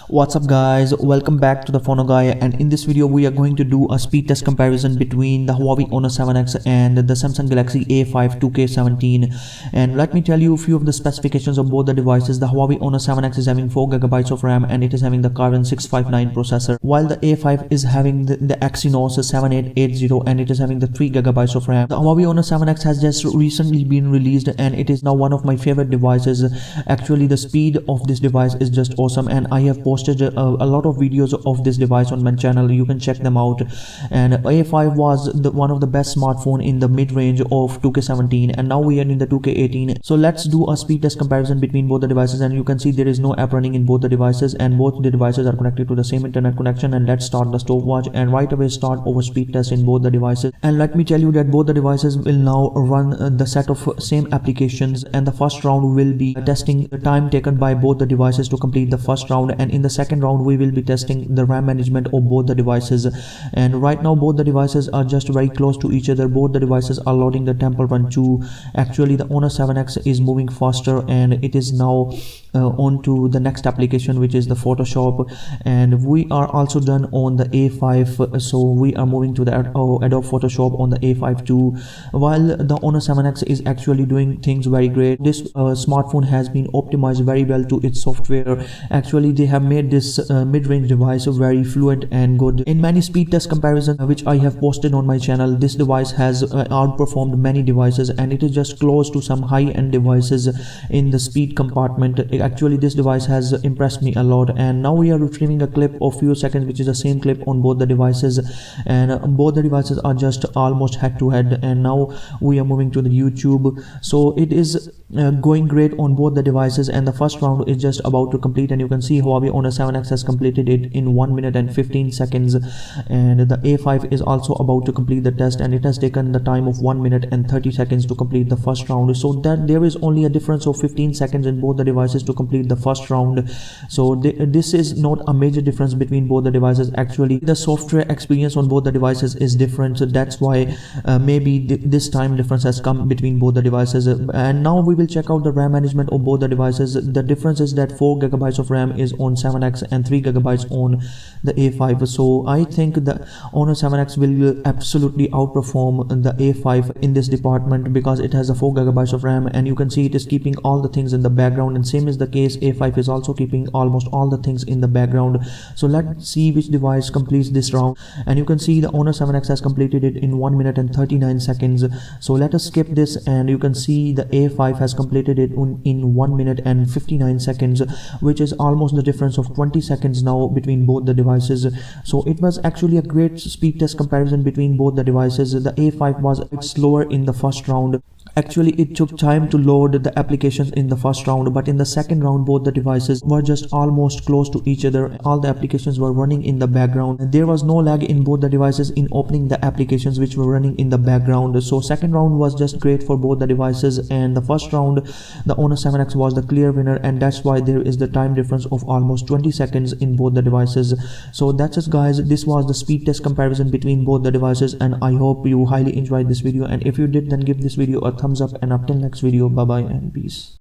What's up guys, welcome back to the Phono Guy, and in this video we are going to do a speed test comparison between the Huawei Honor 7X and the Samsung Galaxy A5 2K17. And let me tell you a few of the specifications of both the devices. The Huawei Honor 7X is having 4GB of RAM and it is having the Carbon 659 processor, while the A5 is having the Exynos 7880 and it is having the 3GB of RAM. The Huawei Honor 7X has just recently been released and it is now one of my favorite devices. Actually, the speed of this device is just awesome, and I have posted a lot of videos of this device on my channel. You can check them out. And A5 was one of the best smartphone in the mid-range of 2K17, and now we are in the 2K18. So let's do a speed test comparison between both the devices, and you can see there is no app running in both the devices, and both the devices are connected to the same internet connection. And let's start the stopwatch and right away start over speed test in both the devices. And let me tell you that both the devices will now run the set of same applications, and the first round will be testing the time taken by both the devices to complete the first round, and in the second round we will be testing the RAM management of both the devices. And right now both the devices are just very close to each other. Both the devices are loading the Temple Run 2. Actually, the Honor 7X is moving faster and it is now on to the next application, which is the Photoshop, and we are also done on the A5, so we are moving to the Adobe Photoshop on the A5 too, while the Honor 7X is actually doing things very great. This smartphone has been optimized very well to its software. Actually, they have made this mid-range device very fluent and good. In many speed test comparisons which I have posted on my channel, this device has outperformed many devices, and it is just close to some high-end devices in the speed compartment. Actually, this device has impressed me a lot. And now we are retrieving a clip of few seconds, which is the same clip on both the devices, and both the devices are just almost head to head. And now we are moving to the YouTube, so it is going great on both the devices, and the first round is just about to complete, and you can see Huawei Honor 7X has completed it in 1 minute and 15 seconds, and the A5 is also about to complete the test, and it has taken the time of 1 minute and 30 seconds to complete the first round. So that there is only a difference of 15 seconds in both the devices to complete the first round. So this is not a major difference between both the devices. Actually, the software experience on both the devices is different, so that's why maybe this time difference has come between both the devices. And now we will check out the RAM management of both the devices. The difference is that 4GB of RAM is on 7X and 3GB on the A5. So I think the Honor 7X will absolutely outperform the A5 in this department because it has a 4GB of RAM, and you can see it is keeping all the things in the background, and same is the case, A5 is also keeping almost all the things in the background. So let's see which device completes this round, and you can see the Honor 7X has completed it in 1 minute and 39 seconds. So let us skip this, and you can see the A5 has completed it in 1 minute and 59 seconds, which is almost the difference of 20 seconds now between both the devices. So it was actually a great speed test comparison between both the devices. The A5 was a bit slower in the first round. Actually, it took time to load the applications in the first round, but in the second round both the devices were just almost close to each other. All the applications were running in the background, and there was no lag in both the devices in opening the applications which were running in the background. So second round was just great for both the devices, and the first round the Honor 7X was the clear winner, and that's why there is the time difference of almost 20 seconds in both the devices. So that's it guys, this was the speed test comparison between both the devices, and I hope you highly enjoyed this video, and if you did, then give this video a thumbs up, and up till next video, bye bye and peace.